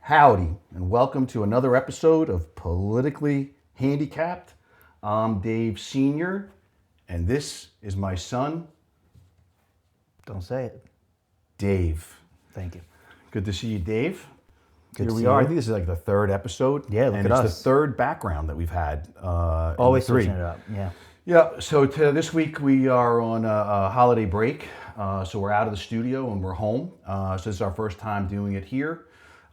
Howdy, and welcome to another episode of Politically Handicapped. I'm Dave Sr., and this is my son, Don't say it. Dave. Thank you. Good to see you, Dave. Good Here to we see are. you. I think this is like the third episode. Yeah, look and at it's us. the third background that we've had. Always three. switching it up. Yeah. Yeah, so this week we are on a holiday break. So we're out of the studio and we're home. So this is our first time doing it here.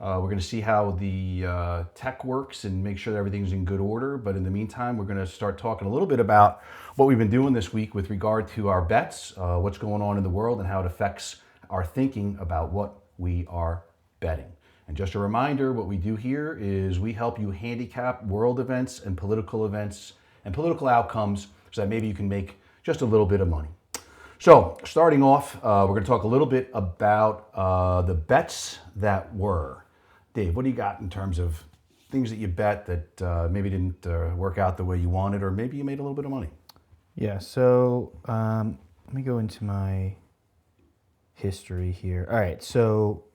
We're going to see how the tech works and make sure that everything's in good order. But in the meantime, we're going to start talking a little bit about what we've been doing this week with regard to our bets, what's going on in the world, and how it affects our thinking about what we are betting. And just a reminder, what we do here is we help you handicap world events and political outcomes so that maybe you can make just a little bit of money. So starting off, we're going to talk a little bit about the bets that were. Dave, what do you got in terms of things that you bet that maybe didn't work out the way you wanted, or maybe you made a little bit of money? Yeah. So let me go into my history here. All right. So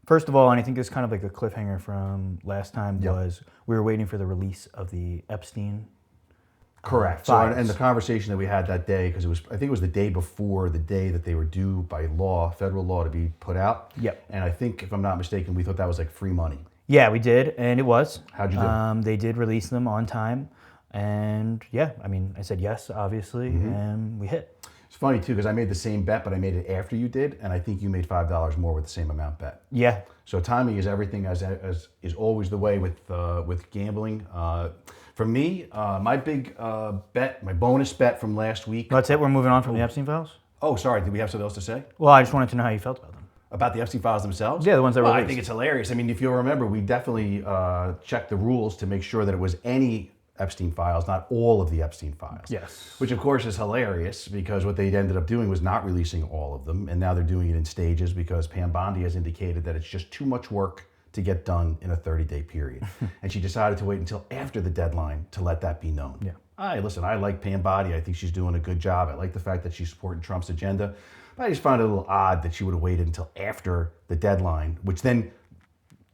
first of all, and I think it's kind of like a cliffhanger from last time, was we were waiting for the release of the Epstein. Correct. So, files. and the conversation that we had that day, because I think it was the day before the day that they were due by law, federal law, to be put out. Yep. And I think, if I'm not mistaken, we thought that was like free money. Yeah, we did, and it was. How'd you do? They did release them on time, and yeah, I mean, I said yes, obviously, and we hit. It's funny too, because I made the same bet, but I made it after you did, and I think you made $5 more with the same amount bet. Yeah. So timing is everything, as is always the way with gambling. For me, my big bet, my bonus bet from last week. That's it. We're moving on from the Epstein files. Oh, sorry. Did we have something else to say Well, I just wanted to know how you felt about them. about the Epstein files themselves? Yeah, the ones that were I released. think it's hilarious. I mean, if you'll remember, we definitely checked the rules to make sure that it was any Epstein files, not all of the Epstein files. Yes. Which, of course, is hilarious because what they ended up doing was not releasing all of them, and now they're doing it in stages because Pam Bondi has indicated that it's just too much work to get done in a 30-day period. And she decided to wait until after the deadline to let that be known. Yeah. I like Pam Bondi. I think she's doing a good job. I like the fact that she's supporting Trump's agenda. But I just found it a little odd that she would have waited until after the deadline, which then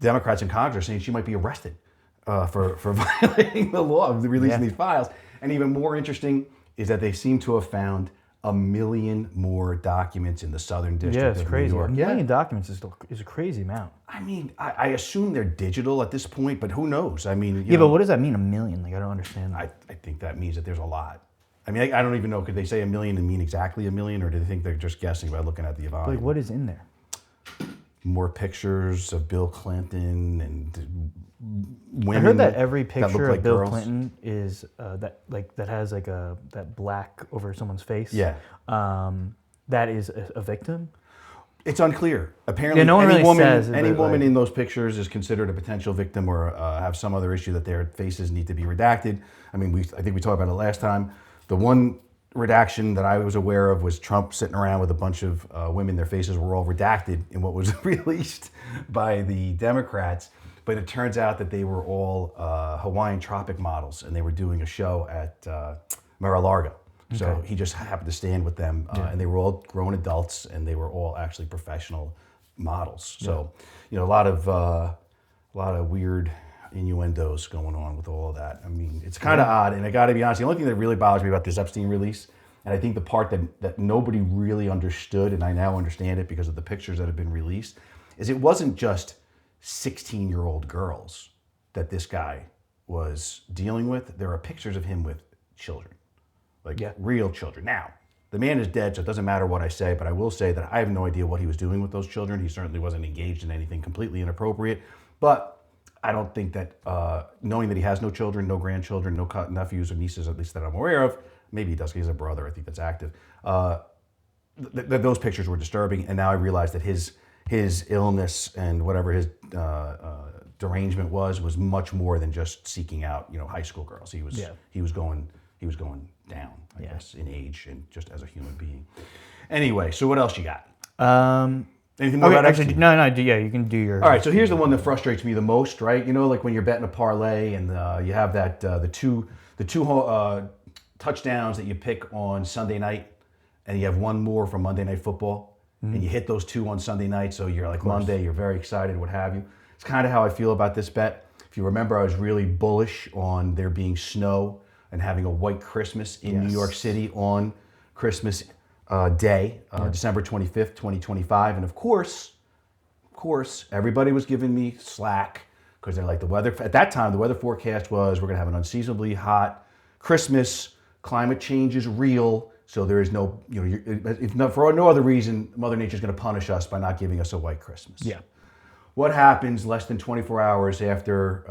Democrats in Congress are saying she might be arrested for violating the law of releasing these files. And even more interesting is that they seem to have found 1 million more documents in the Southern District It's of crazy. New York. A million documents is a crazy amount. I mean, I assume they're digital at this point, but who knows? I mean, Yeah, but what does that mean, 1 million? Like, I don't understand. I think that means that there's a lot. I mean, I don't even know. Could they say 1 million and mean exactly 1 million, or do they think they're just guessing by looking at the volume? Like, what is in there? More pictures of Bill Clinton and women. I heard that every that look picture of like Bill girls. Clinton is that has like that black over someone's face. Yeah. That is a victim. It's unclear. Apparently, Yeah, no one any really woman, says, any but, woman like- in those pictures is considered a potential victim or have some other issue that their faces need to be redacted. I mean, I think we talked about it last time. The one redaction that I was aware of was Trump sitting around with a bunch of women. Their faces were all redacted in what was released by the Democrats. But it turns out that they were all Hawaiian tropic models, and they were doing a show at Mar-a-Lago. So he just happened to stand with them, and they were all grown adults, and they were all actually professional models. So, a lot of weird innuendos going on with all of that. I mean, it's kind of odd, and I got to be honest. The only thing that really bothers me about this Epstein release, and I think the part that nobody really understood, and I now understand it because of the pictures that have been released, is it wasn't just 16-year-old girls that this guy was dealing with. There are pictures of him with children. Real children. Now, the man is dead, so it doesn't matter what I say, but I will say that I have no idea what he was doing with those children. He certainly wasn't engaged in anything completely inappropriate, but I don't think that knowing that he has no children, no grandchildren, no nephews or nieces, at least that I'm aware of, maybe he does, he has a brother, I think that's active, those pictures were disturbing, and now I realize that his illness and whatever his derangement was much more than just seeking out, high school girls. He was going down, I guess, in age and just as a human being. Anyway, so what else you got? Anything more about Epstein? No, you can do your... All right, so here's the one that frustrates me the most, right? Like when you're betting a parlay and you have that the two touchdowns that you pick on Sunday night, and you have one more from Monday Night Football, and you hit those two on Sunday night, so you're like Monday, you're very excited, what have you. It's kind of how I feel about this bet. If you remember, I was really bullish on there being snow and having a white Christmas in New York City on Christmas Day, December 25th, 2025. And of course, everybody was giving me slack because they're like, the weather, at that time, the weather forecast was we're going to have an unseasonably hot Christmas, climate change is real, so there is no, if not for no other reason, Mother Nature's going to punish us by not giving us a white Christmas. Yeah. What happens less than 24 hours after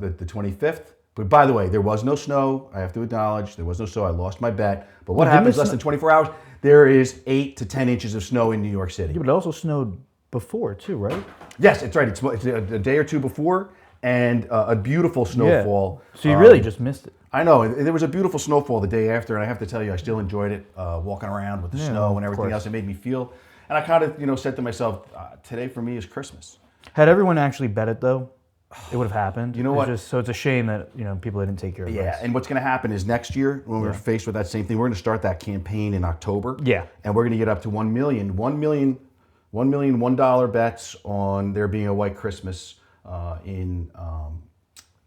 the 25th? But by the way, there was no snow. I have to acknowledge there was no snow. I lost my bet. But what happens less than 24 hours? There is 8 to 10 inches of snow in New York City. Yeah, but it also snowed before too, right? Yes, it's right. It's a day or two before, and a beautiful snowfall. Yeah. So you really just missed it. I know. There was a beautiful snowfall the day after, and I have to tell you, I still enjoyed it, walking around with the snow and everything else. It made me feel, and I kind of, said to myself, today for me is Christmas. Had everyone actually bet it though, it would have happened. You know what? So it's a shame that people didn't take your advice. Yeah, and what's going to happen is next year when we're faced with that same thing, we're going to start that campaign in October. Yeah. And we're going to get up to 1 million $1 bets on there being a white Christmas in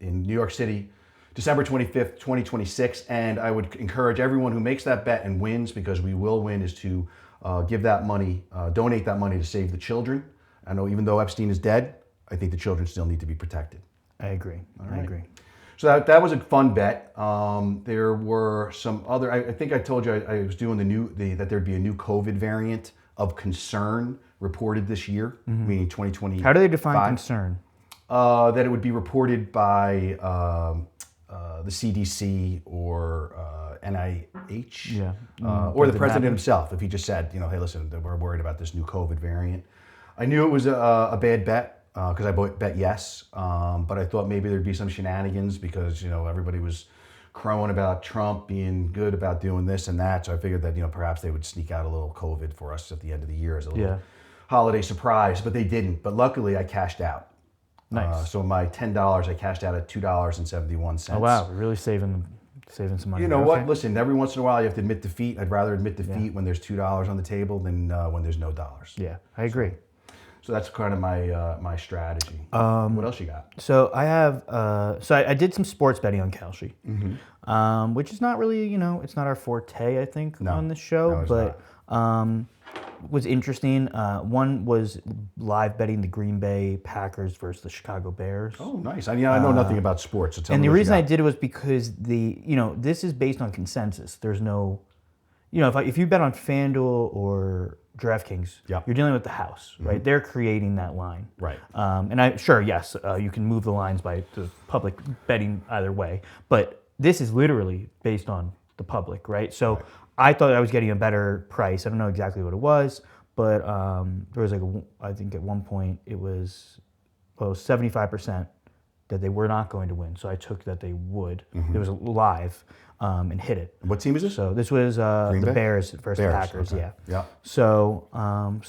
New York City, December 25th, 2026. And I would encourage everyone who makes that bet and wins, because we will win, is to give that money, donate that money to save the children. I know even though Epstein is dead, I think the children still need to be protected. I agree. I agree. So that was a fun bet. There were some other. I think I told you I was doing that there'd be a new COVID variant of concern reported this year, meaning 2020. How do they define concern? That it would be reported by the CDC or NIH, or the president himself, if he just said, hey, listen, we're worried about this new COVID variant. I knew it was a bad bet. Because I bet yes, but I thought maybe there'd be some shenanigans because everybody was crowing about Trump being good about doing this and that. So I figured that perhaps they would sneak out a little COVID for us at the end of the year as a little holiday surprise, but they didn't. But luckily, I cashed out. Nice. So my $10, I cashed out at $2.71. Oh wow, really saving some money. You know what? Listen, every once in a while you have to admit defeat. I'd rather admit defeat when there's $2 on the table than when there's no dollars. Yeah, I agree. So that's kind of my strategy. What else you got? So I have, I did some sports betting on Kalshi, which is not really, it's not our forte, I think, on this show, but was interesting. One was live betting the Green Bay Packers versus the Chicago Bears. Oh, nice. I know nothing about sports. So tell and me the reason I got. did it was because this is based on consensus. There's no, if you bet on FanDuel or DraftKings, you're dealing with the house, right? They're creating that line. Right. You can move the lines by the public betting either way, but this is literally based on the public, right? So I thought I was getting a better price. I don't know exactly what it was, but there was I think at one point it was 75% that they were not going to win. So I took that they would. It was live. And hit it. What team is this? So this was the Bears versus Packers. Okay. Yeah. So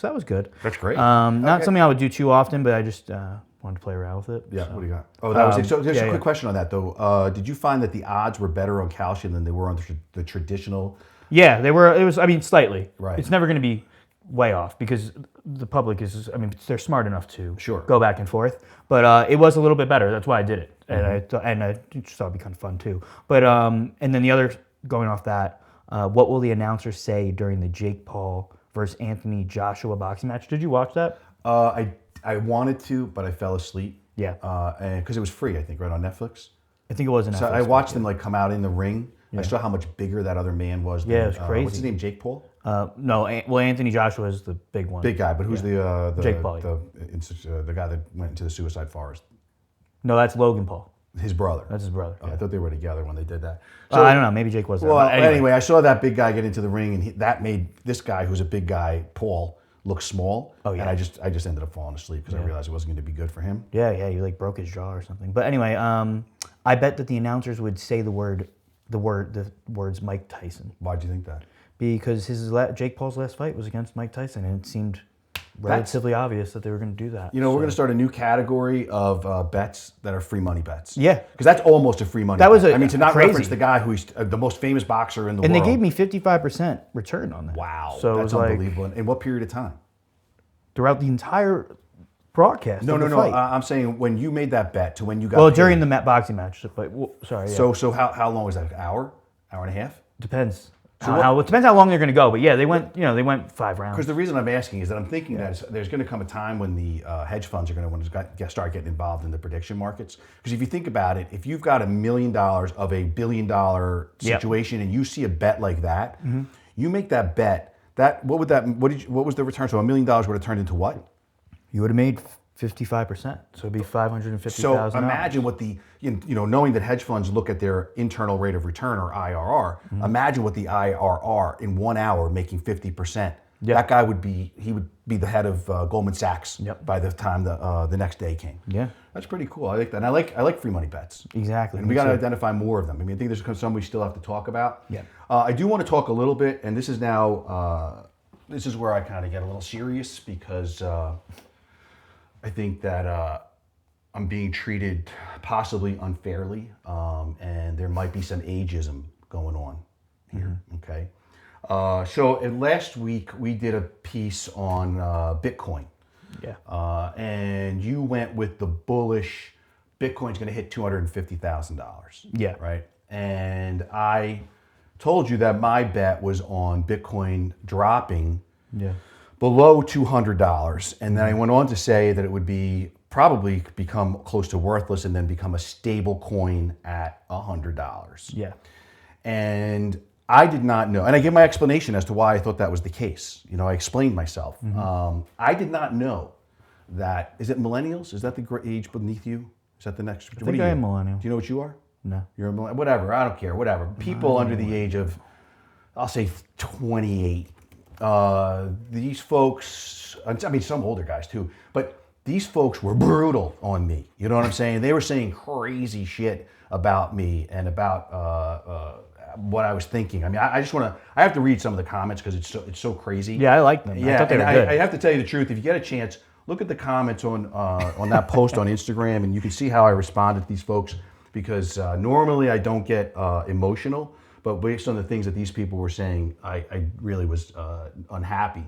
that was good. That's great. Not something I would do too often, but I just wanted to play around with it. Yeah. So. What do you got? Oh, that was it. So there's a quick question on that though. Did you find that the odds were better on Kalshi than they were on the traditional? Yeah, they were. It was. Slightly. Right. It's never going to be way off because the public is. They're smart enough to go back and forth. But it was a little bit better. That's why I did it. And I just thought it'd be kind of fun too. But and then the other, going off that, what will the announcer say during the Jake Paul versus Anthony Joshua boxing match? Did you watch that? I wanted to, but I fell asleep. Yeah. And because it was free, I think, right on Netflix. I think it was on Netflix. So I watched them come out in the ring. I saw how much bigger that other man was. Yeah, it was crazy. What's his name? Jake Paul? No. Anthony Joshua is the big one. Big guy, but who's the Jake Paul? The guy that went into the suicide forest? No, that's Logan Paul. His brother. That's his brother. I thought they were together when they did that. So, I don't know. Maybe Jake was there. Well, anyway, I saw that big guy get into the ring, and that made this guy, who's a big guy, Paul, look small. Oh yeah. And I just ended up falling asleep because I realized it wasn't going to be good for him. Yeah, he broke his jaw or something. But anyway, I bet that the announcers would say the words Mike Tyson. Why'd you think that? Because Jake Paul's last fight was against Mike Tyson, and it seemed relatively obvious that they were going to do that. We're going to start a new category of bets that are free money bets. Yeah. Because that's almost a free money bet. To not crazy. reference the guy who's the most famous boxer in the world. And they gave me 55% return on that. Wow. So that's unbelievable. In what period of time? Throughout the entire broadcast. No, of no, the no. fight. I'm saying when you made that bet to when you got Well, paid. during the boxing match. But sorry. Yeah. So how long was that? Hour and a half? Depends. So It depends how long they're going to go. But yeah, they went 5 rounds. Because the reason I'm asking is that I'm thinking that there's going to come a time when the hedge funds are going to want to start getting involved in the prediction markets. Because if you think about it, if you've got $1 million of a $1 billion situation and you see a bet like that, you make that bet. What was the return? So $1 million would have turned into what? You would have made 55%. So it'd be $550,000. So imagine what knowing that hedge funds look at their internal rate of return or IRR. Imagine what the IRR in 1 hour making 50%. Yeah. That guy would be the head of Goldman Sachs by the time the next day came. Yeah. That's pretty cool. I like that. And I like free money bets. Exactly. And we got to identify more of them. I mean, I think there's some we still have to talk about. Yeah. I do want to talk a little bit, and this is now this is where I kind of get a little serious because I think that I'm being treated possibly unfairly, and there might be some ageism going on here. Okay. So last week we did a piece on Bitcoin. Yeah. And you went with the bullish Bitcoin's going to hit $250,000. Yeah. Right. And I told you that my bet was on Bitcoin dropping below $200. And then I went on to say that it would probably become close to worthless and then become a stable coin at $100. Yeah. And I did not know, and I gave my explanation as to why I thought that was the case. I explained myself. I did not know that, is it millennials? Is that the age beneath you? Is that the next? I think I am millennial. Do you know what you are? No. You're a millennial? Whatever, I don't care, whatever. People under the age of, I'll say 28. These folks, I mean, some older guys too, but these folks were brutal on me. You know what I'm saying? They were saying crazy shit about me and about what I was thinking. I mean, I have to read some of the comments because it's so crazy. Yeah, I like them. Yeah, I thought they were good. I have to tell you the truth. If you get a chance, look at the comments on that post on Instagram, and you can see how I responded to these folks. Because normally I don't get emotional, but based on the things that these people were saying, I really was unhappy.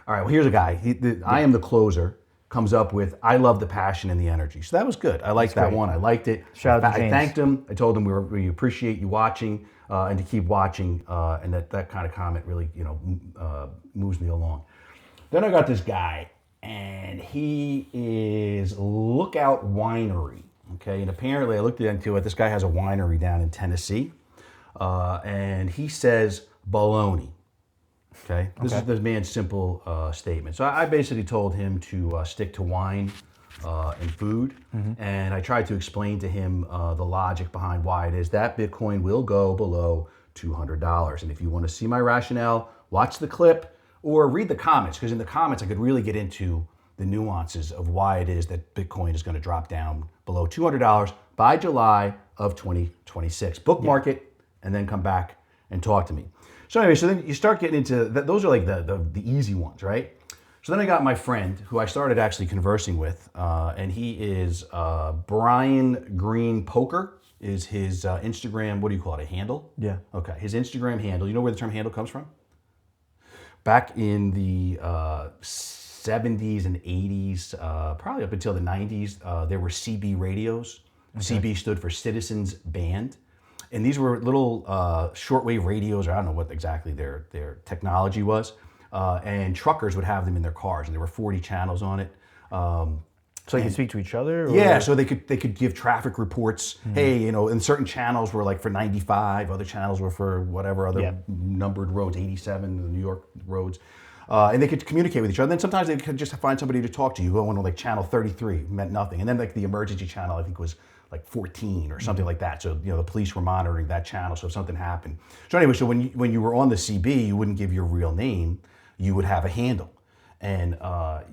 All right, well, here's a guy. I am the closer. Comes up with, I love the passion and the energy. So that was good. I liked that one. I liked it. Shout out to I James. thanked him. I told him we appreciate you watching and to keep watching, and that kind of comment really moves me along. Then I got this guy, and he is Lookout Winery. Okay, and apparently I looked into it. This guy has a winery down in Tennessee, and he says baloney. Okay, this is the man's simple statement. So I basically told him to stick to wine and food, and I tried to explain to him the logic behind why it is that Bitcoin will go below $200. And if you want to see my rationale, watch the clip or read the comments, because in the comments I could really get into the nuances of why it is that Bitcoin is going to drop down below $200 by July of 2026. Bookmark it and then come back and talk to me. So anyway, so then you start getting into those are like the easy ones, right? So then I got my friend who I started actually conversing with, and he is Brian Green Poker is his Instagram. What do you call it? A handle? Yeah. Okay. His Instagram handle. You know where the term handle comes from? Back in the 70s and 80s, probably up until the 90s, there were CB radios. Okay. CB stood for Citizens Band. And these were little shortwave radios, or I don't know what exactly their technology was. And truckers would have them in their cars, and there were 40 channels on it. So they could speak to each other? Or? Yeah, so they could give traffic reports. Hey, and certain channels were like for 95, other channels were for whatever other numbered roads, 87, the New York roads. And they could communicate with each other. And then sometimes they could just find somebody to talk to. You go on like channel 33, meant nothing. And then like the emergency channel, I think was like 14 or something like that. So, the police were monitoring that channel, so if something happened. So anyway, so when you were on the CB, you wouldn't give your real name. You would have a handle. And I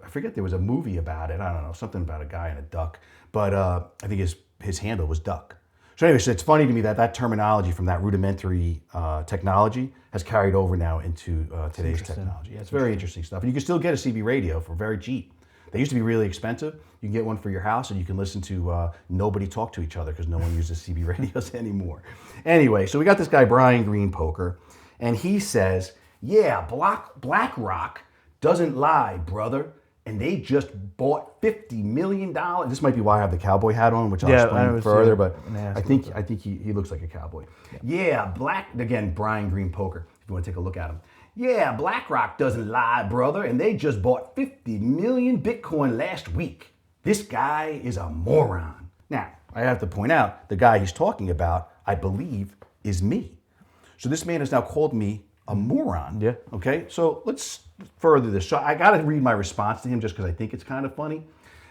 forget, there was a movie about it. I don't know, something about a guy and a duck. But I think his handle was Duck. So anyway, so it's funny to me that terminology from that rudimentary technology has carried over now into today's technology. Yeah, it's very interesting stuff. And you can still get a CB radio for very cheap. They used to be really expensive. You can get one for your house, and you can listen to nobody talk to each other because no one uses CB radios anymore. Anyway, so we got this guy, Brian Green Poker, and he says, yeah, BlackRock doesn't lie, brother. and they just bought $50 million. This might be why I have the cowboy hat on, which I'll I explain was further, but gonna I think he looks like a cowboy. Yeah, Brian Green Poker, if you want to take a look at him. Yeah, BlackRock doesn't lie, brother, and they just bought 50 million Bitcoin last week. This guy is a moron. Now, I have to point out, the guy he's talking about, I believe, is me. So this man has now called me a moron. Yeah. Okay, so let's further this. So I got to read my response to him just because I think it's kind of funny.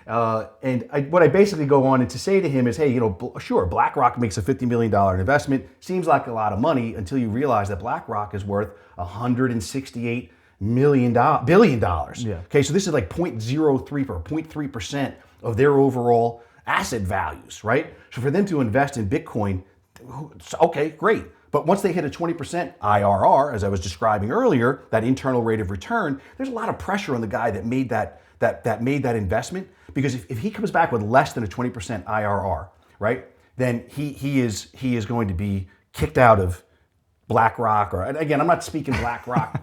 What I basically go on and to say to him is, hey, sure, BlackRock makes a $50 million investment. Seems like a lot of money until you realize that BlackRock is worth $168 billion. Yeah. Okay, so this is like 0.03 or 0.3% of their overall asset values, right? So for them to invest in Bitcoin, okay, great. But once they hit a 20% IRR, as I was describing earlier, that internal rate of return, there's a lot of pressure on the guy that made that investment. Because if he comes back with less than a 20% IRR, right, then he is going to be kicked out of BlackRock. And again, I'm not speaking BlackRock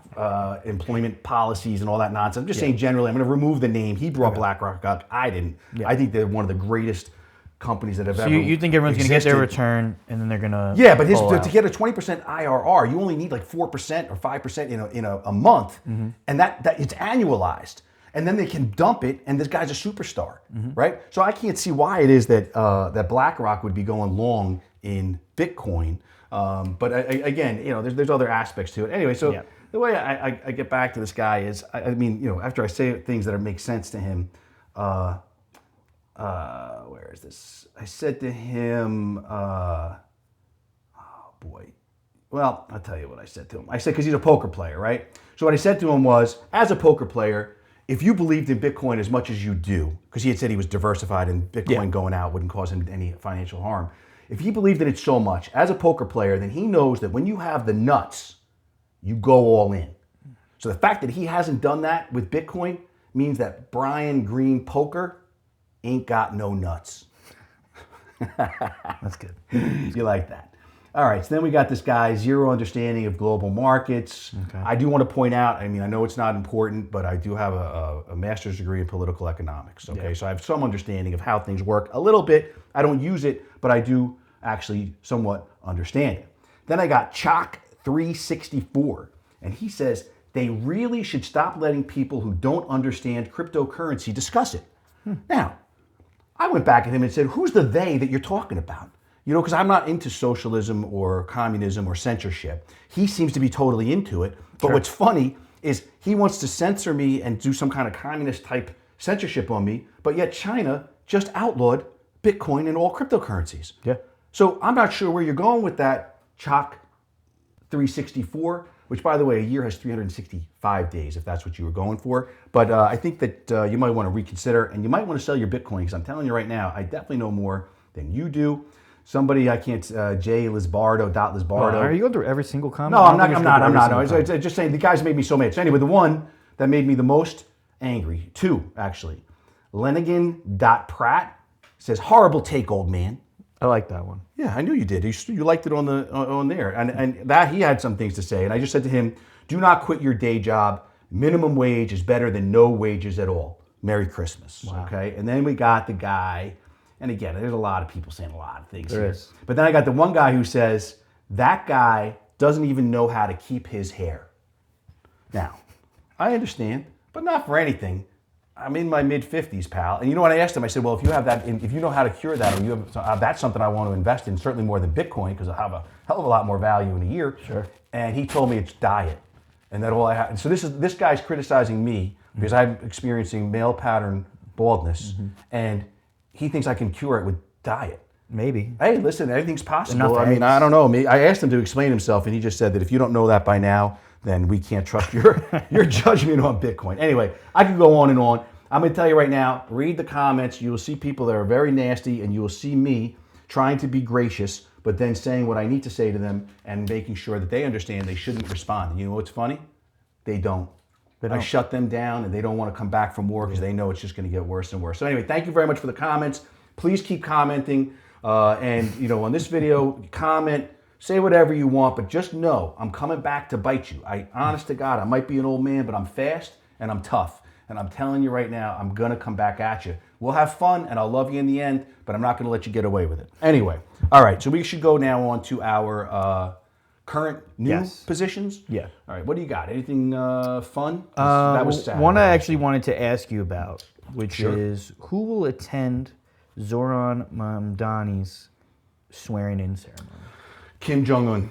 employment policies and all that nonsense. I'm just saying generally, I'm going to remove the name. He brought BlackRock up. I didn't. Yeah. I think they're one of the greatest companies that have ever you think everyone's going to get their return and then they're going to to get a 20% IRR, you only need like 4% or 5% in a month, and that it's annualized. And then they can dump it, and this guy's a superstar, right? So I can't see why it is that that BlackRock would be going long in Bitcoin. But again, there's other aspects to it. Anyway, so the way I get back to this guy is, I mean, after I say things that make sense to him, where is this? I said to him, oh boy. Well, I'll tell you what I said to him. I said, because he's a poker player, right? So what I said to him was, as a poker player, if you believed in Bitcoin as much as you do, because he had said he was diversified and Bitcoin going out wouldn't cause him any financial harm. If he believed in it so much, as a poker player, then he knows that when you have the nuts, you go all in. So the fact that he hasn't done that with Bitcoin means that Brian Green Poker ain't got no nuts. That's good. You like that? All right, so then we got this guy, zero understanding of global markets. Okay. I do want to point out, I mean, I know it's not important, but I do have a master's degree in political economics, okay? Yeah. So I have some understanding of how things work a little bit. I don't use it, but I do actually somewhat understand it. Then I got Chalk364, and he says, they really should stop letting people who don't understand cryptocurrency discuss it. Now, I went back at him and said, who's the they that you're talking about? Because I'm not into socialism or communism or censorship. He seems to be totally into it. But what's funny is he wants to censor me and do some kind of communist type censorship on me, but yet China just outlawed Bitcoin and all cryptocurrencies. Yeah. So I'm not sure where you're going with that, Chalk364, which, by the way, a year has 365 days, if that's what you were going for. But I think that you might want to reconsider, and you might want to sell your Bitcoin, because I'm telling you right now, I definitely know more than you do. Somebody, I can't, Jay Lisbardo, Dot Lisbardo. Well, are you going through every single comment? No, I'm not. No, it's just saying the guys made me so mad. So anyway, the one that made me the most angry, two, actually. Lenigan.Pratt says, horrible take, old man. I like that one. Yeah, I knew you did. You liked it on there. And that he had some things to say. And I just said to him, do not quit your day job. Minimum wage is better than no wages at all. Merry Christmas. Wow. Okay. And then we got the guy, and again, there's a lot of people saying a lot of things here. But then I got the one guy who says, that guy doesn't even know how to keep his hair. Now, I understand, but not for anything. I'm in my mid-50s, pal. And you know what I asked him? I said, well, if you have that, if you know how to cure that, or you have, that's something I want to invest in, certainly more than Bitcoin, because I'll have a hell of a lot more value in a year. Sure. And he told me it's diet. And that all I have. And so this guy's criticizing me because I'm experiencing male pattern baldness. And he thinks I can cure it with diet. Maybe. Hey, listen, everything's possible. I mean, I don't know. I asked him to explain himself, and he just said that if you don't know that by now, then we can't trust your judgment on Bitcoin. Anyway, I could go on and on. I'm going to tell you right now, read the comments. You will see people that are very nasty, and you will see me trying to be gracious, but then saying what I need to say to them and making sure that they understand they shouldn't respond. And you know what's funny? They don't. I shut them down, and they don't want to come back for more because they know it's just going to get worse and worse. So anyway, thank you very much for the comments. Please keep commenting. And on this video, comment, say whatever you want, but just know I'm coming back to bite you. Honest to God, I might be an old man, but I'm fast and I'm tough. And I'm telling you right now, I'm going to come back at you. We'll have fun, and I'll love you in the end, but I'm not going to let you get away with it. Anyway, all right, so we should go now on to our current new positions. Yeah. All right, what do you got? Anything fun? That was sad. One I actually wanted to ask you about, which is who will attend Zohran Mamdani's swearing-in ceremony? Kim Jong-un.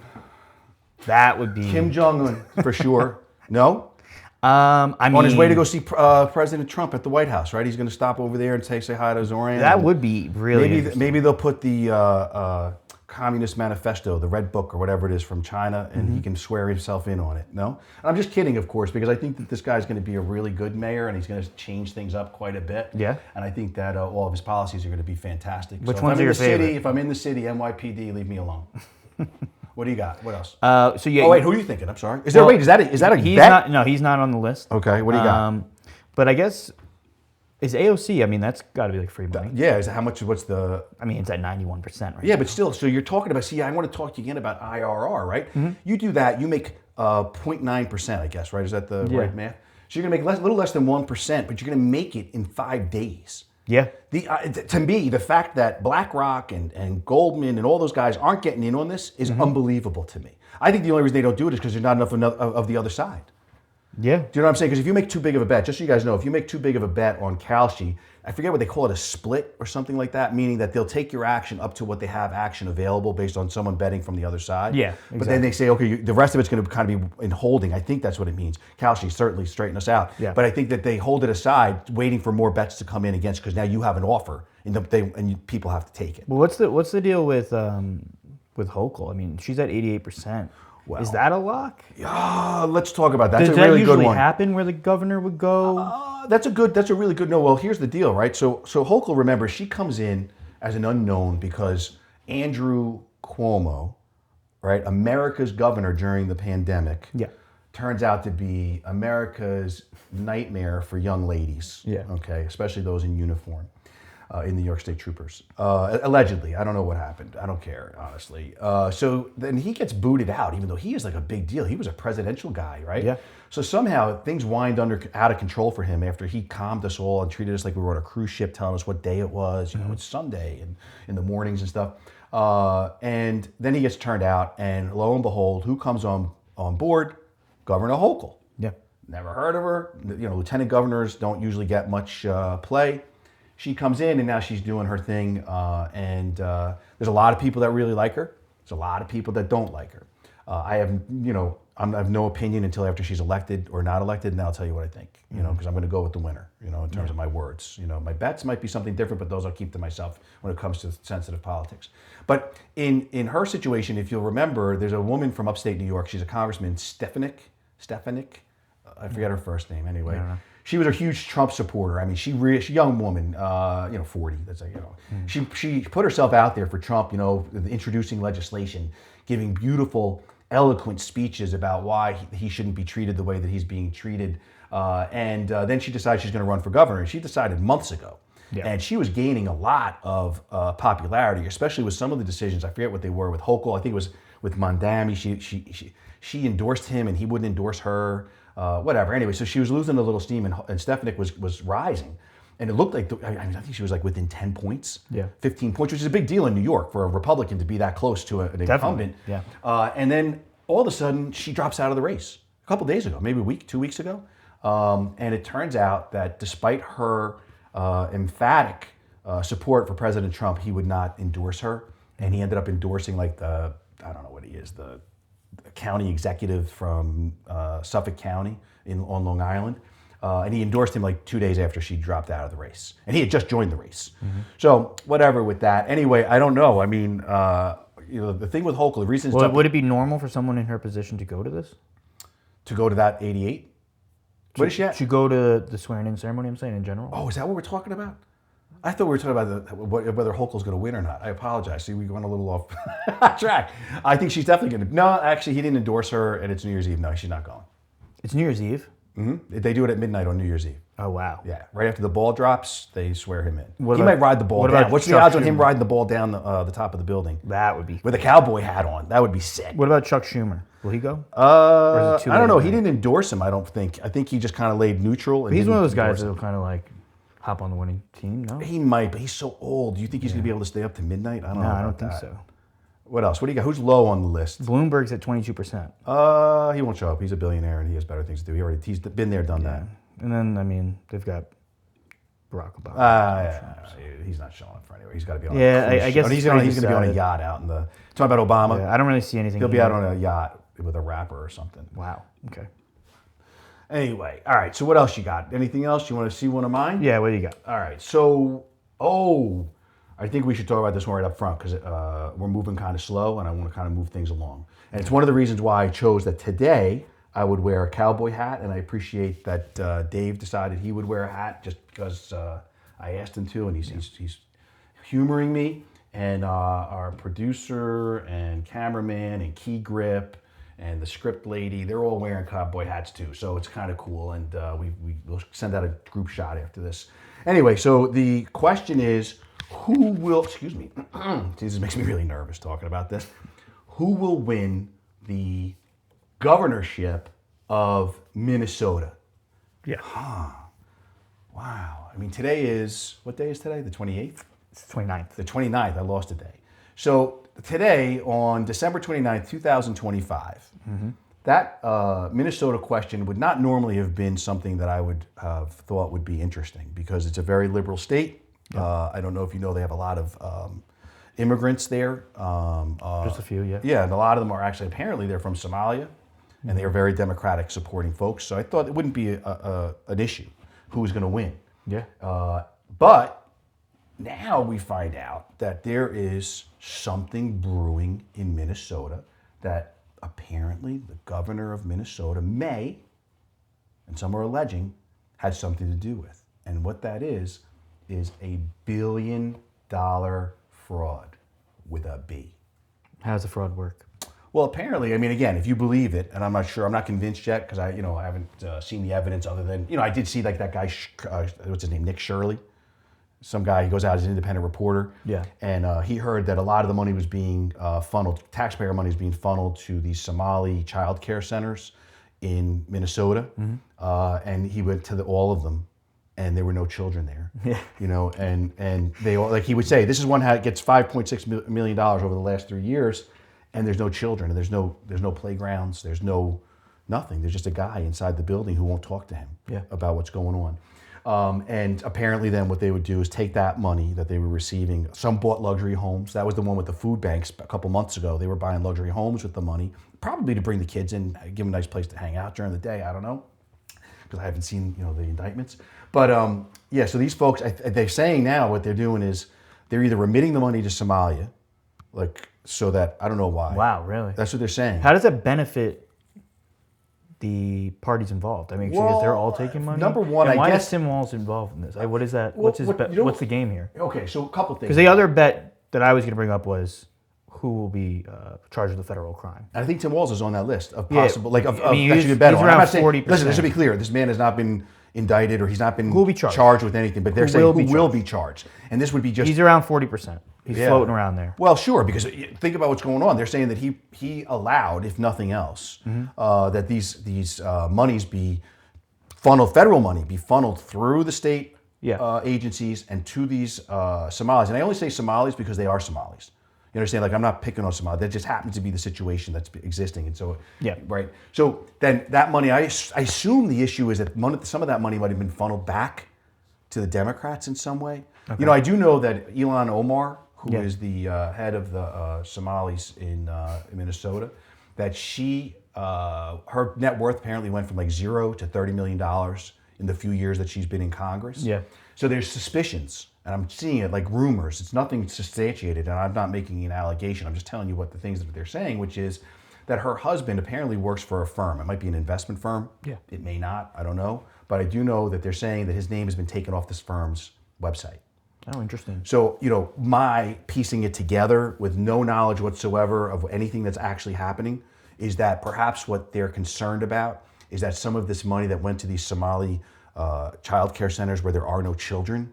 That would be... Kim Jong-un, for sure. No? I mean, on his way to go see President Trump at the White House, right? He's going to stop over there and say hi to Zohran. That would be really maybe they'll put the Communist Manifesto, the Red Book or whatever it is from China, and he can swear himself in on it. No? And I'm just kidding, of course, because I think that this guy's going to be a really good mayor and he's going to change things up quite a bit. Yeah. And I think that all of his policies are going to be fantastic. Which ones are your favorite? If I'm in the city, NYPD, leave me alone. What do you got? What else? So yeah. Oh wait, who are you thinking? I'm sorry. Is that a he's bet? not, no, he's not on the list. Okay, what do you got? But I guess is AOC. I mean, that's got to be like free money. Yeah. Is how much? What's the? I mean, it's at 91% right Yeah, now. but still. So you're talking about. See, I want to talk to you again about IRR, right? You do that, you make 0.9%, I guess, right? Is that the right math? So you're gonna make a little less than 1%, but you're gonna make it in 5 days. Yeah. To me, the fact that BlackRock and Goldman and all those guys aren't getting in on this is unbelievable to me. I think the only reason they don't do it is because there's not enough of the other side. Yeah. Do you know what I'm saying? Because if you make too big of a bet, just so you guys know, if you make too big of a bet on Kalshi, I forget what they call it, a split or something like that, meaning that they'll take your action up to what they have action available based on someone betting from the other side. Yeah, exactly. But then they say, okay, the rest of it's going to kind of be in holding. I think that's what it means. Kalshi certainly straighten us out. Yeah. But I think that they hold it aside, waiting for more bets to come in against, because now you have an offer, and people have to take it. Well, what's the deal with Hochul? I mean, she's at 88%. Well, is that a lock? Let's talk about that. That's Does a really that good usually one. happen where the governor would go? That's a really good no. Well, here's the deal, right? So Hochul, remember, she comes in as an unknown because Andrew Cuomo, right, America's governor during the pandemic, turns out to be America's nightmare for young ladies. Yeah. Okay, especially those in uniform. In the New York State Troopers. Allegedly. I don't know what happened. I don't care, honestly. So then he gets booted out, even though he is like a big deal. He was a presidential guy, right? Yeah. So somehow things wind out of control for him after he calmed us all and treated us like we were on a cruise ship, telling us what day it was. You know, it's Sunday and in the mornings and stuff. And then he gets turned out, and lo and behold, who comes on board? Governor Hochul. Yeah. Never heard of her. You know, lieutenant governors don't usually get much play. She comes in and now she's doing her thing, and there's a lot of people that really like her. There's a lot of people that don't like her. I have no opinion until after she's elected or not elected, and then I'll tell you what I think. You know, because I'm going to go with the winner. You know, in terms of my words. You know, my bets might be something different, but those I'll keep to myself when it comes to sensitive politics. But in her situation, if you'll remember, there's a woman from upstate New York. She's a congressman, Stefanik. I forget her first name anyway. Yeah. She was a huge Trump supporter. I mean, she's a young woman, 40. That's like, she put herself out there for Trump, introducing legislation, giving beautiful, eloquent speeches about why he shouldn't be treated the way that he's being treated. And then she decided she's going to run for governor. And she decided months ago. Yeah. And she was gaining a lot of popularity, especially with some of the decisions. I forget what they were with Hochul. I think it was with Mamdani. She endorsed him and he wouldn't endorse her. Whatever. Anyway, so she was losing a little steam, and Stefanik was rising, and it looked like I think she was like within 10 points, 15 points, which is a big deal in New York for a Republican to be that close to an incumbent. Yeah. And then all of a sudden she drops out of the race a couple days ago, maybe 2 weeks ago, and it turns out that despite her emphatic support for President Trump, he would not endorse her, and he ended up endorsing I don't know what he is, the county executive from Suffolk County on Long Island. And he endorsed him like 2 days after she dropped out of the race. And he had just joined the race. Mm-hmm. So whatever with that. Anyway, I don't know. I mean, the thing with Hochul, the reason would it be normal for someone in her position to go to this? To go to that 88? What is she at? To go to the swearing-in ceremony, I'm saying, in general? Oh, is that what we're talking about? I thought we were talking about whether Hochul's going to win or not. I apologize. See, we went a little off track. I think she's definitely going to. No, actually, he didn't endorse her, and it's New Year's Eve. No, she's not going. It's New Year's Eve? Mm-hmm. They do it at midnight on New Year's Eve. Oh, wow. Yeah, right after the ball drops, they swear him in. What He about- might ride the ball what down. about What's the Chuck odds on him Schumer? riding the ball down the top of the building That would be. with a cowboy hat on? That would be sick. What about Chuck Schumer? Will he go? Or is it too I don't late know. to He go? didn't endorse him. I don't think. I think he just kind of laid neutral. And He's one of didn't those guys endorse that'll him. kind of like hop on the winning team, no? He might, but he's so old. Do you think he's going to be able to stay up to midnight? I don't know. No, I about don't think that. so. What else? What do you got? Who's low on the list? Bloomberg's at 22%. He won't show up. He's a billionaire and he has better things to do. He's been there, done that. And then, I mean, they've got Barack Obama. He's not showing up for anywhere. He's got to be on. Yeah, a cruise I guess ship. it's he's going to be on a decided. yacht out in the. Talking about Obama. Yeah, I don't really see anything. He'll be here. out on a yacht with a rapper or something. Wow. Okay. Anyway, all right. So what else you got? Anything else you want to see? One of mine? Yeah, what do you got? All right. So, I think we should talk about this one right up front because we're moving kind of slow, and I want to kind of move things along. And it's one of the reasons why I chose that today I would wear a cowboy hat, and I appreciate that Dave decided he would wear a hat just because I asked him to, and he's humoring me. And our producer and cameraman and key grip and the script lady, they're all wearing cowboy hats too. So it's kind of cool, and we'll send out a group shot after this. Anyway, so the question is, who will, excuse me, this makes me really nervous talking about this. Who will win the governorship of Minnesota? Yeah. Wow. I mean, today is, what day is today? The 28th? It's 29th. The 29th. I lost a day. So today, on December 29th, 2025, that Minnesota question would not normally have been something that I would have thought would be interesting because it's a very liberal state. I don't know if you know, they have a lot of immigrants there. Just a few, yeah. Yeah, and a lot of them are actually, apparently they're from Somalia, and they are very democratic supporting folks. So I thought it wouldn't be an issue who was going to win. Yeah. But now we find out that there is something brewing in Minnesota that apparently the governor of Minnesota may, and some are alleging, had something to do with. And what that is $1 billion fraud with a B. How does the fraud work? Well, apparently, I mean, again, if you believe it, and I'm not sure, I'm not convinced yet because I haven't seen the evidence other than, I did see like that guy, what's his name, Nick Shirley, some guy, he goes out as an independent reporter. Yeah. And he heard that a lot of the money was being funneled, taxpayer money was being funneled to these Somali child care centers in Minnesota. And he went to all of them, and there were no children there. Yeah. And they all, like he would say, this is one that gets $5.6 million over the last 3 years, and there's no children, and there's no playgrounds, there's no nothing. There's just a guy inside the building who won't talk to him about what's going on. And apparently then what they would do is take that money that they were receiving. Some bought luxury homes. That was the one with the food banks a couple months ago. They were buying luxury homes with the money, probably to bring the kids in, give them a nice place to hang out during the day. I don't know, because I haven't seen the indictments. But so these folks, they're saying now what they're doing is they're either remitting the money to Somalia, like so that, I don't know why. Wow, really? That's what they're saying. How does that benefit the parties involved? I mean, because they're all taking money. Number one, and I why guess- is Tim Walz involved in this? What is that? Well, What's the game here? Okay, so a couple things. Because the other bet that I was going to bring up was who will be charged with a federal crime. I think Tim Walz is on that list of Yeah, possible, I mean, that he's- should be better. he's I'm around not saying, 40%. listen, this should be clear. This man has not been indicted or he's not been Who will be charged? with anything, but they're Who saying will who be will charged? be charged. And this would be just... He's around 40%. He's Yeah. floating around there. Well, sure, because think about what's going on. They're saying that he allowed, if nothing else, that these monies be funneled, federal money be funneled through the state agencies and to these Somalis. And I only say Somalis because they are Somalis. You understand? Like, I'm not picking on Somalia. That just happens to be the situation that's existing. And so, right. So then that money, I assume the issue is that some of that money might have been funneled back to the Democrats in some way. Okay. I do know that Ilhan Omar, who is the head of the Somalis in Minnesota, that she, her net worth apparently went from like $0 to $30 million in the few years that she's been in Congress. Yeah. So there's suspicions, and I'm seeing it like rumors. It's nothing substantiated, and I'm not making an allegation. I'm just telling you what the things that they're saying, which is that her husband apparently works for a firm. It might be an investment firm. Yeah. It may not. I don't know. But I do know that they're saying that his name has been taken off this firm's website. Oh, interesting. So, my piecing it together with no knowledge whatsoever of anything that's actually happening is that perhaps what they're concerned about is that some of this money that went to these Somali child care centers where there are no children,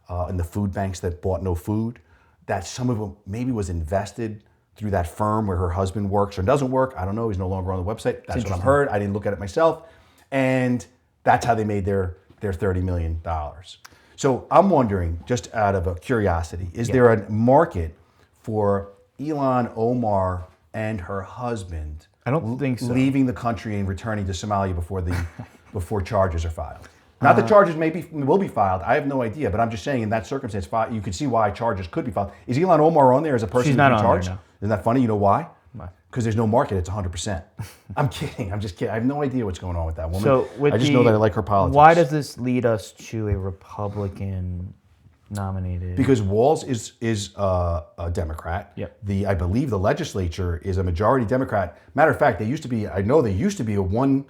and the food banks that bought no food, that some of them maybe was invested through that firm where her husband works or doesn't work. I don't know. He's no longer on the website. That's what I've heard. I didn't look at it myself. And that's how they made their $30 million. So I'm wondering, just out of a curiosity, is there a market for Ilhan Omar and her husband I don't think so. leaving the country and returning to Somalia before charges are filed? Not that charges will be filed. I have no idea, but I'm just saying in that circumstance, you can see why charges could be filed. Is Ilhan Omar on there as a person She's to not be on charged? there, no. Isn't that funny? You know why? Why? Because there's no market. It's 100%. I'm kidding. I'm just kidding. I have no idea what's going on with that woman. So I just know that I like her politics. Why does this lead us to a Republican nominated? Because Walz is a Democrat. Yep. I believe the legislature is a majority Democrat. Matter of fact, they used to be a one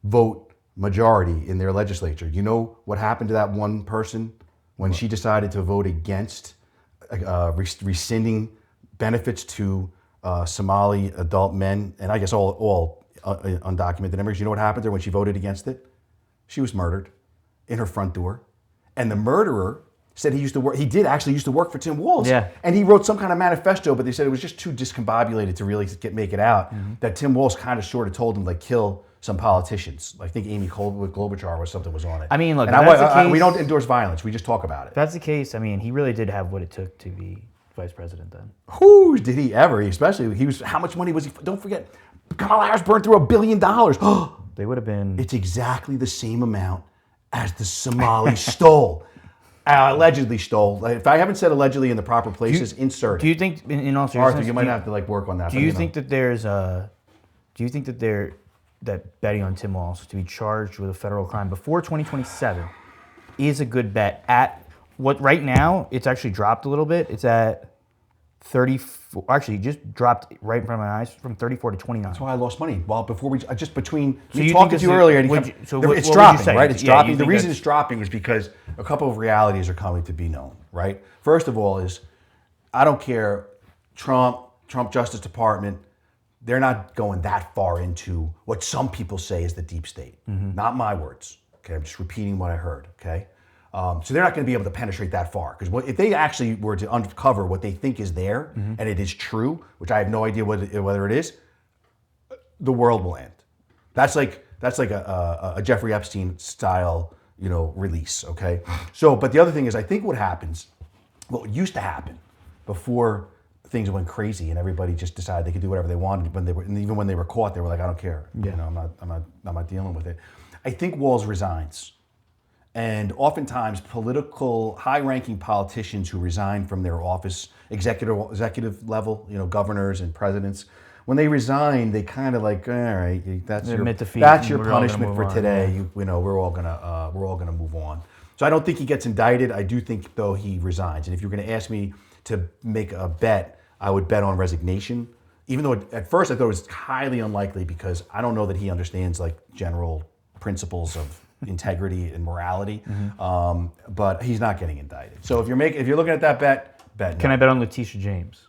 vote majority in their legislature. You know what happened to that one person when she decided to vote against rescinding benefits to Somali adult men, and I guess all undocumented immigrants. You know what happened to her when she voted against it? She was murdered in her front door, and the murderer said he did actually used to work for Tim Walz. Yeah. And he wrote some kind of manifesto, but they said it was just too discombobulated to really make it out. Mm-hmm. That Tim Walz kind of sort of told him like kill some politicians. I think Amy Klobuchar or something was on it. I mean, look, and if that's the case, we don't endorse violence. We just talk about it. If that's the case, I mean, he really did have what it took to be vice president then. Who did he ever? Especially how much money was he? Don't forget, Kamala Harris burned through $1 billion. They would have been. It's exactly the same amount as the Somalis stole. Allegedly stole. If I haven't said allegedly in the proper places, insert it. Do you think, in all seriousness, Arthur, you might have to work on that. Do you think that there's a? Do you think that betting on Tim Walz to be charged with a federal crime before 2027 is a good bet? At what right now, it's actually dropped a little bit. It's at 34. Actually, it just dropped right in front of my eyes from 34 to 29. That's why I lost money. Well, before just between So me you talking think to you this earlier, is- and what would it's you dropping, say? right? It's Yeah, dropping. you The think reason that's- it's dropping is because a couple of realities are coming to be known, right? First of all is, I don't care, Trump Justice Department, they're not going that far into what some people say is the deep state. Mm-hmm. Not my words, okay? I'm just repeating what I heard, okay? So they're not going to be able to penetrate that far. Because if they actually were to uncover what they think is there, and it is true, which I have no idea whether it is, the world will end. That's like a Jeffrey Epstein style, release, okay? So, but the other thing is, I think what used to happen before things went crazy and everybody just decided they could do whatever they wanted, and even when they were caught, they were like, I don't care. Yeah. I'm not dealing with it. I think Walz resigns. And oftentimes, high-ranking politicians who resign from their office, executive level, governors and presidents, when they resign, they kind of like, all right, that's your punishment for today. Yeah. We're all gonna move on. So I don't think he gets indicted. I do think though he resigns. And if you're going to ask me to make a bet, I would bet on resignation. Even though at first I thought it was highly unlikely because I don't know that he understands like general principles of integrity and morality, but he's not getting indicted. So if you're looking at that bet no. Can I bet on Letitia James?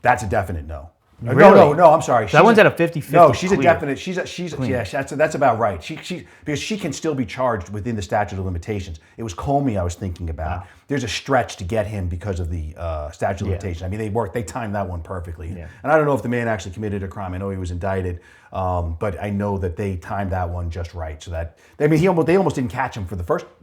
That's a definite no. Really? No, I'm sorry. That one's at a 50-50. No, she's clear. a definite. Yeah, that's about right. Because she can still be charged within the statute of limitations. It was Comey I was thinking about. There's a stretch to get him because of the statute of limitations. I mean, they timed that one perfectly. Yeah. And I don't know if the man actually committed a crime. I know he was indicted, but I know that they timed that one just right. So that they almost didn't catch him in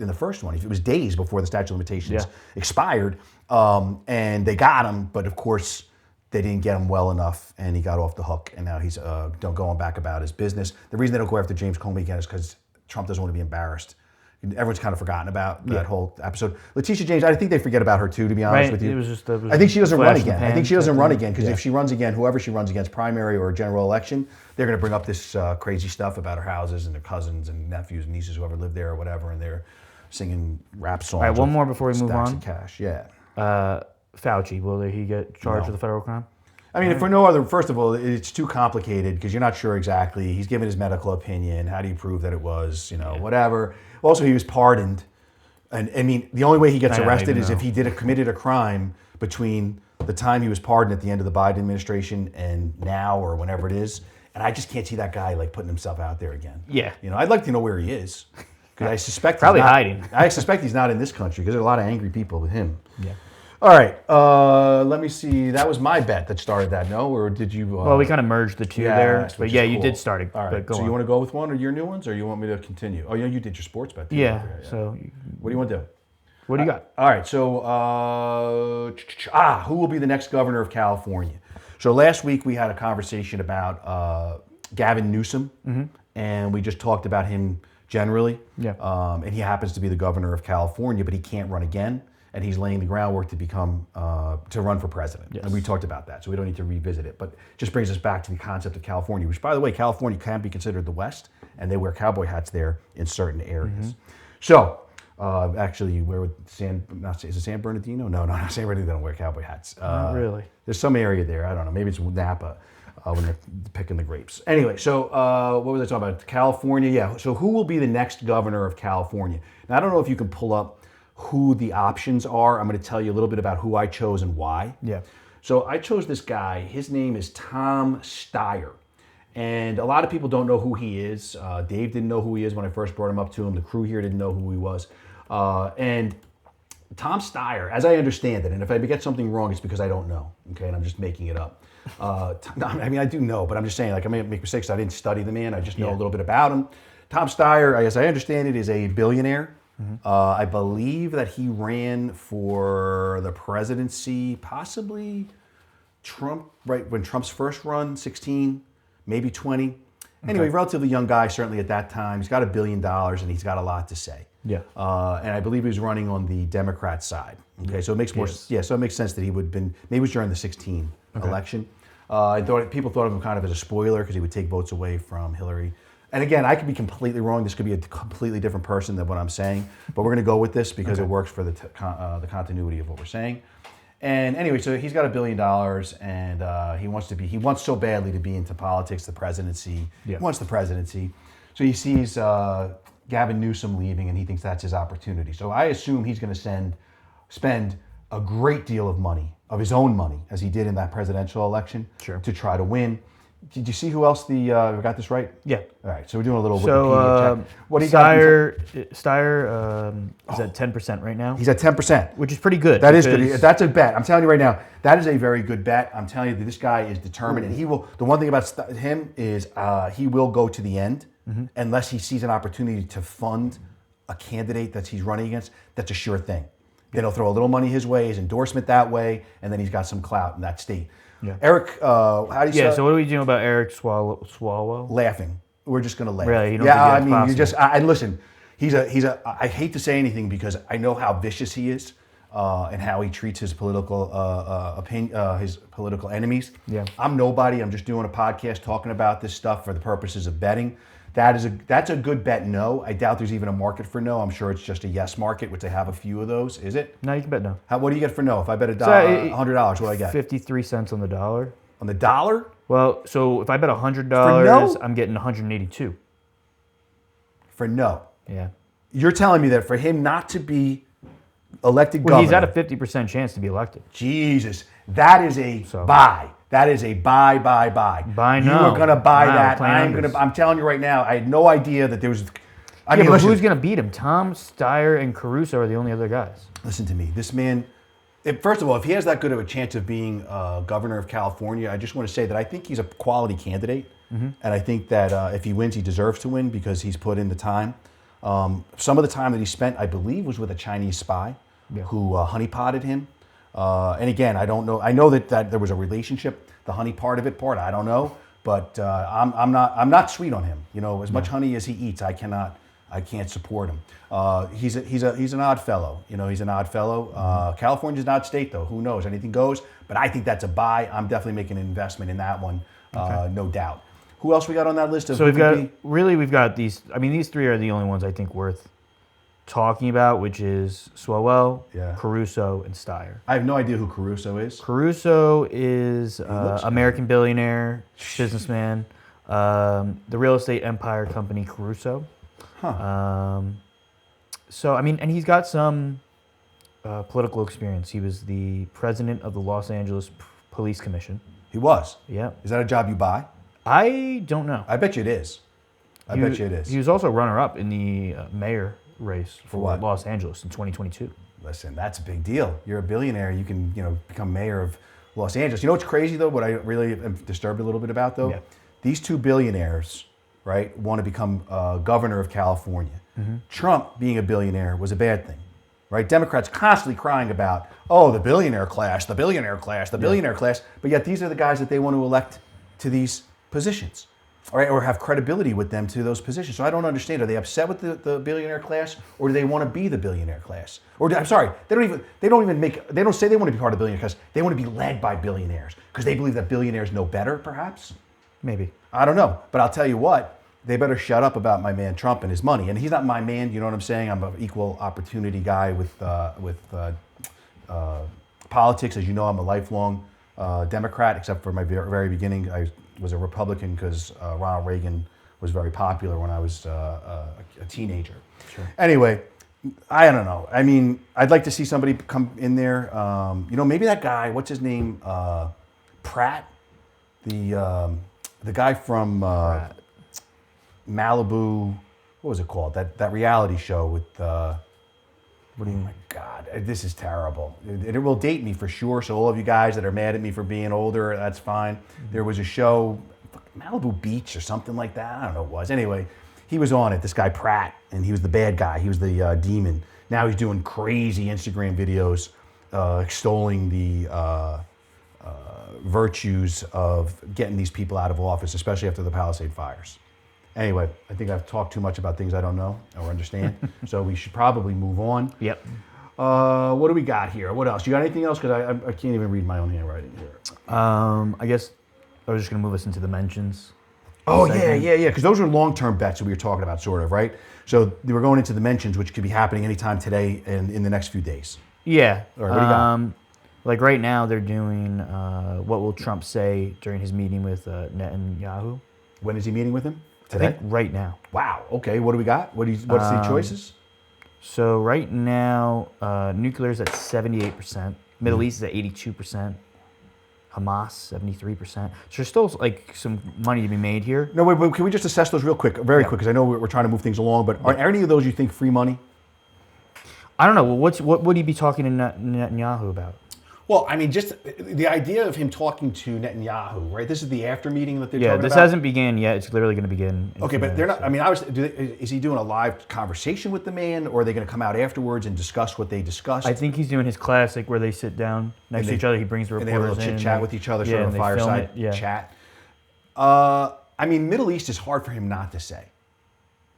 the first one. It was days before the statute of limitations expired, and they got him. But of course, they didn't get him well enough, and he got off the hook, and now he's going back about his business. The reason they don't go after James Comey again is because Trump doesn't want to be embarrassed. Everyone's kind of forgotten about that whole episode. Letitia James, I think they forget about her too, to be honest with you. I think she doesn't run again. I think she doesn't run again, because if she runs again, whoever she runs against, primary or general election, they're going to bring up this crazy stuff about her houses and their cousins and nephews and nieces, whoever lived there or whatever, and they're singing rap songs. All right, one more before we move on. Stacks of cash, yeah. Fauci, will he get charged with a federal crime? I mean, for no other, first of all, it's too complicated because you're not sure exactly. He's given his medical opinion. How do you prove that it was, whatever. Also, he was pardoned. And I mean, the only way he gets arrested is if he committed a crime between the time he was pardoned at the end of the Biden administration and now or whenever it is. And I just can't see that guy like putting himself out there again. Yeah. I'd like to know where he is. Because I suspect Probably he's not, hiding. I suspect he's not in this country because there are a lot of angry people with him. Yeah. All right, let me see. That was my bet that started that, no? Or did you? Well, we kind of merged the two there. which But is yeah, you cool. did start it. All right, But go so on. you want to go with one of your new ones, or you want me to continue? Oh, you did your sports bet too. Yeah. So What do you want to do? what do you got? All right, so who will be the next governor of California? So last week we had a conversation about Gavin Newsom, and we just talked about him generally. Yeah. And he happens to be the governor of California, but he can't run again, and he's laying the groundwork to become to run for president. Yes. And we talked about that, so we don't need to revisit it. But it just brings us back to the concept of California, which, by the way, California can be considered the West, and they wear cowboy hats there in certain areas. So. Actually, where would is it San Bernardino? No, San Bernardino don't wear cowboy hats. Not really. There's some area there. I don't know. Maybe it's Napa when they're picking the grapes. Anyway, so what was I talking about? California. Yeah. So who will be the next governor of California? Now I don't know if you can pull up who the options are. I'm going to tell you a little bit about who I chose and why. Yeah. So I chose this guy. His name is Tom Steyer. And a lot of people don't know who he is. Dave didn't know who he is when I first brought him up to him. The crew here didn't know who he was. And Tom Steyer, as I understand it, and if I get something wrong, it's because I don't know, okay, and I'm just making it up. I mean, I do know, but I'm just saying, like, I may make mistakes. I didn't study the man. I just know a little bit about him. Tom Steyer, as I understand it, is a billionaire. I believe that he ran for the presidency, possibly Trump, right when Trump's first run, 16, maybe 20. Anyway, relatively young guy, certainly at that time. He's got $1 billion, and he's got a lot to say. Yeah. And I believe he was running on the Democrat side. Okay, so it makes more. Yes. Yeah, so it makes sense that he would have been. Maybe it was during the 16 election. People thought of him kind of as a spoiler because he would take votes away from Hillary. And again, I could be completely wrong. This could be a completely different person than what I'm saying. But we're going to go with this because it works for the continuity of what we're saying. And anyway, so he's got $1 billion, and he wants so badly to be into politics, the presidency. Yeah. He wants the presidency. So he sees Gavin Newsom leaving, and he thinks that's his opportunity. So I assume he's going to spend a great deal of money, of his own money, as he did in that presidential election, to try to win. Did you see who else we got this right? Yeah. All right, so we're doing a little So Wikipedia check. What do you got? Steyer is at 10% right now, He's at 10%. which is pretty good. That is good. That's a bet. I'm telling you right now, that is a very good bet. I'm telling you that this guy is determined, and he will. The one thing about him is he will go to the end unless he sees an opportunity to fund a candidate that he's running against. That's a sure thing. Then he'll throw a little money his way, his endorsement that way, and then he's got some clout in that state. Yeah. Eric, how do you say? Yeah. So what are we doing about Eric Swalwell? Laughing. We're just going to laugh. Really? You don't Yeah, think I that's mean, you possible? just. And listen, I hate to say anything because I know how vicious he is. And how he treats his political his political enemies. Yeah. I'm nobody. I'm just doing a podcast talking about this stuff for the purposes of betting. That's a good bet. No, I doubt there's even a market for no. I'm sure it's just a yes market, which they have a few of those. Is it? No, you can bet no. What do you get for no? If I bet $100, what do I get? 53 cents on the dollar. On the dollar? Well, so if I bet $100, no? I'm getting 182. For no. Yeah. You're telling me that for him not to be elected Well, governor. he's at a 50% chance to be elected. Jesus, that is a buy. That is a buy. Buy You no. are going to buy No, that. plain unders. I'm telling you right now. I had no idea that there was. I Yeah, mean, but listen, who's going to beat him? Tom Steyer and Caruso are the only other guys. listen to me. This man. First of all, if he has that good of a chance of being governor of California, I just want to say that I think he's a quality candidate, and I think that if he wins, he deserves to win because he's put in the time. Some of the time that he spent, I believe, was with a Chinese spy who honeypotted him. And again, I don't know. I know that there was a relationship. The honey part, I don't know. But I'm not sweet on him. You know, as much honey as he eats, I can't support him. He's an odd fellow. You know, he's an odd fellow. California's an odd state, though. Who knows? Anything goes. But I think that's a buy. I'm definitely making an investment in that one, no doubt. Who else we got on that list? So we've got these. I mean, these three are the only ones I think worth talking about, which is Swalwell, Caruso, and Steyer. I have no idea who Caruso is. Caruso is American billionaire, businessman, the real estate empire company Caruso. So, I mean, and he's got some political experience. He was the president of the Los Angeles Police Commission. He was. Yeah. Is that a job you buy? I don't know. I bet you it is. I bet you it is. He was also runner-up in the mayor race for what? Los Angeles in 2022. Listen, that's a big deal. You're a billionaire. You can, become mayor of Los Angeles. You know what's crazy though? What I really am disturbed a little bit about though? Yeah. These two billionaires, right, want to become governor of California. Trump being a billionaire was a bad thing, right? Democrats constantly crying about, oh, the billionaire class, the billionaire class, the billionaire class. But yet these are the guys that they want to elect to these positions. All right, or have credibility with them to those positions. So I don't understand. Are they upset with the billionaire class, or do they want to be the billionaire class? Or I'm sorry, they don't say they want to be part of the billionaire class. They want to be led by billionaires because they believe that billionaires know better, perhaps. Maybe. I don't know, but I'll tell you what. They better shut up about my man Trump and his money. And he's not my man. You know what I'm saying? I'm an equal opportunity guy with politics. As you know, I'm a lifelong Democrat, except for my very beginning. I was a Republican because Ronald Reagan was very popular when I was a teenager. Sure. Anyway, I don't know. I mean, I'd like to see somebody come in there. Maybe that guy. What's his name? Pratt, the guy from Malibu. What was it called? That reality show with. What do you mean? Oh my God, this is terrible. It will date me for sure. So all of you guys that are mad at me for being older, that's fine. There was a show, Malibu Beach or something like that. I don't know what it was. Anyway, he was on it. This guy Pratt, and he was the bad guy. He was the demon. Now he's doing crazy Instagram videos, extolling the virtues of getting these people out of office, especially after the Palisade fires. Anyway, I think I've talked too much about things I don't know or understand, so we should probably move on. Yep. What do we got here? What else? You got anything else? Because I can't even read my own handwriting here. I guess I was just going to move us into the mentions. Oh, yeah. Because those are long-term bets that we were talking about, sort of, right? So we're going into the mentions, which could be happening anytime today and in the next few days. Yeah. All right, what do you got? Like right now, they're doing what will Trump say during his meeting with Netanyahu? When is he meeting with him? I think right now. Wow. Okay. What do we got? What's the choices? So right now, nuclear is at 78%. Middle East is at 82%. Hamas, 73%. So there's still like some money to be made here. No, wait. Can we just assess those real quick, very quick? Because I know we're trying to move things along. But are any of those you think free money? I don't know. Well, what would he be talking to Netanyahu about? Well, I mean, just the idea of him talking to Netanyahu, right? This is the after meeting that they're talking about. Yeah, this hasn't begun yet. It's literally going to begin. Okay, but they're not. I mean, is he doing a live conversation with the man, or are they going to come out afterwards and discuss what they discussed? I think he's doing his classic where they sit down next to each other. He brings the reporters in. And they have a little chit chat with each other, sort of a fireside chat. I mean, Middle East is hard for him not to say.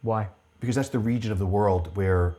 Why? Because that's the region of the world where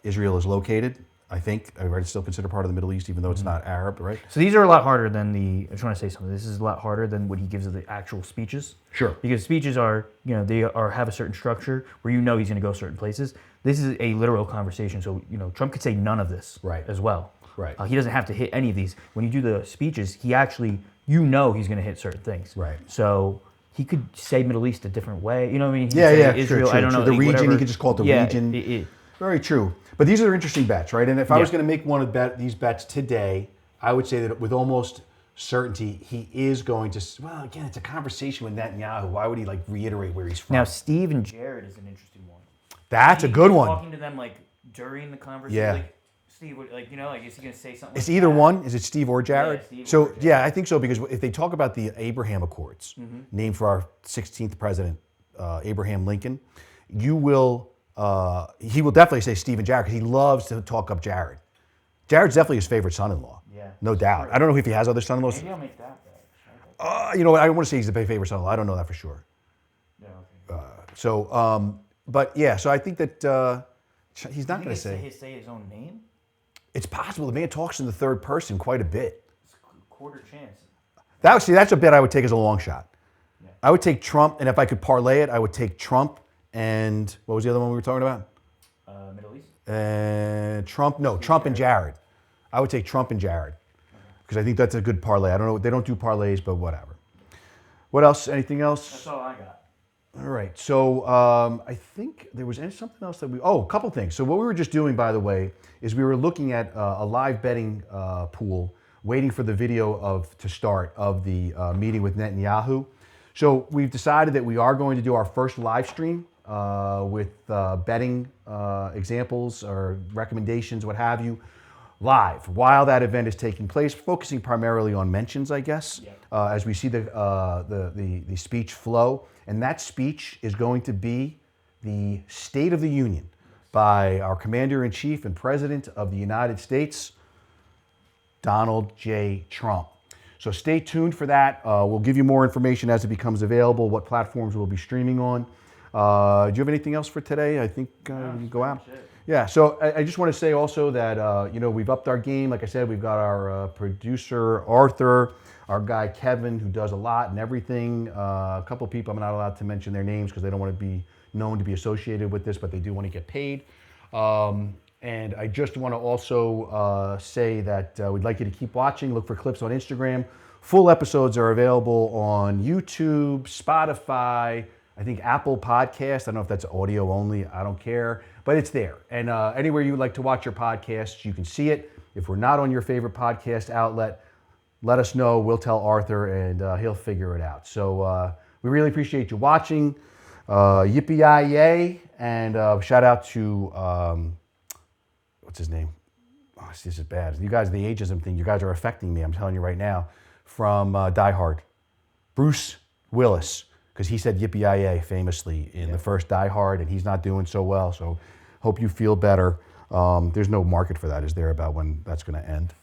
Israel is located. I think it's still considered part of the Middle East, even though it's not Arab, right? So these are a lot harder than I just want to say something. This is a lot harder than what he gives of the actual speeches. Sure. Because speeches are, have a certain structure where he's going to go certain places. This is a literal conversation, so Trump could say none of this, as well. Right. He doesn't have to hit any of these. When you do the speeches, he actually, he's going to hit certain things. Right. So he could say Middle East a different way. You know what I mean? Israel. True. I don't know. The region. Whatever. He could just call it the region. Very true. But these are interesting bets, right? And if I was going to make one of these bets today, I would say that with almost certainty, he is going to. Well, again, it's a conversation with Netanyahu. Why would he reiterate where he's from? Now, Steve and Jared is an interesting one. That's a good one. Talking to them during the conversation. Yeah. Steve, is he going to say something? It's either one. Is it Steve or Jared? Yeah, Steve or Jared. Yeah, I think so, because if they talk about the Abraham Accords, named for our 16th president, Abraham Lincoln, he will definitely say Steve and Jared, because he loves to talk up Jared. Jared's definitely his favorite son-in-law. Yeah. No doubt. True. I don't know if he has other son-in-laws. Maybe I'll make that bet. I want to say he's the favorite son-in-law. I don't know that for sure. Yeah, okay. But yeah, so I think that he's not going to say his own name? It's possible. The man talks in the third person quite a bit. It's a quarter chance. That's a bet I would take as a long shot. Yeah. I would take Trump, and if I could parlay it, I would take Trump and what was the other one we were talking about? Middle East? Trump and Jared. I would take Trump and Jared because I think that's a good parlay. I don't know. They don't do parlays, but whatever. What else? Anything else? That's all I got. All right. So I think there was something else that a couple things. So what we were just doing, by the way, is we were looking at a live betting pool, waiting for the video to start of the meeting with Netanyahu. So we've decided that we are going to do our first live stream with betting examples or recommendations, what have you, live while that event is taking place, focusing primarily on mentions, I guess, as we see the speech flow. And that speech is going to be the State of the Union by our Commander-in-Chief and President of the United States, Donald J. Trump. So stay tuned for that. We'll give you more information as it becomes available, what platforms we'll be streaming on. Do you have anything else for today? I think you can go out. Yeah, so I just want to say also that, we've upped our game. Like I said, we've got our producer, Arthur, our guy, Kevin, who does a lot and everything. A couple of people, I'm not allowed to mention their names because they don't want to be known to be associated with this, but they do want to get paid. And I just want to also say that we'd like you to keep watching. Look for clips on Instagram. Full episodes are available on YouTube, Spotify, I think Apple Podcast. I don't know if that's audio only. I don't care. But it's there. And anywhere you would like to watch your podcasts, you can see it. If we're not on your favorite podcast outlet, let us know. We'll tell Arthur, and he'll figure it out. So we really appreciate you watching. Yippee-yi-yay. And shout out to... what's his name? Oh, this is bad. You guys, the ageism thing, you guys are affecting me. I'm telling you right now. From Die Hard, Bruce Willis, because he said yippee-yi-yay famously in the first Die Hard, and he's not doing so well. So hope you feel better. There's no market for that, is there, about when that's going to end?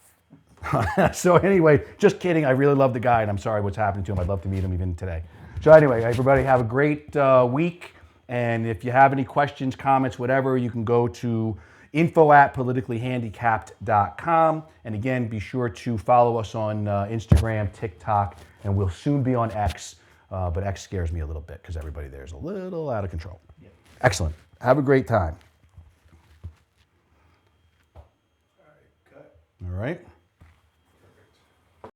So anyway, just kidding. I really love the guy, and I'm sorry what's happening to him. I'd love to meet him even today. So anyway, everybody have a great week. And if you have any questions, comments, whatever, you can go to info@politicallyhandicapped.com. And again, be sure to follow us on Instagram, TikTok, and we'll soon be on X. But X scares me a little bit because everybody there is a little out of control. Yep. Excellent. Have a great time. All right, cut. All right.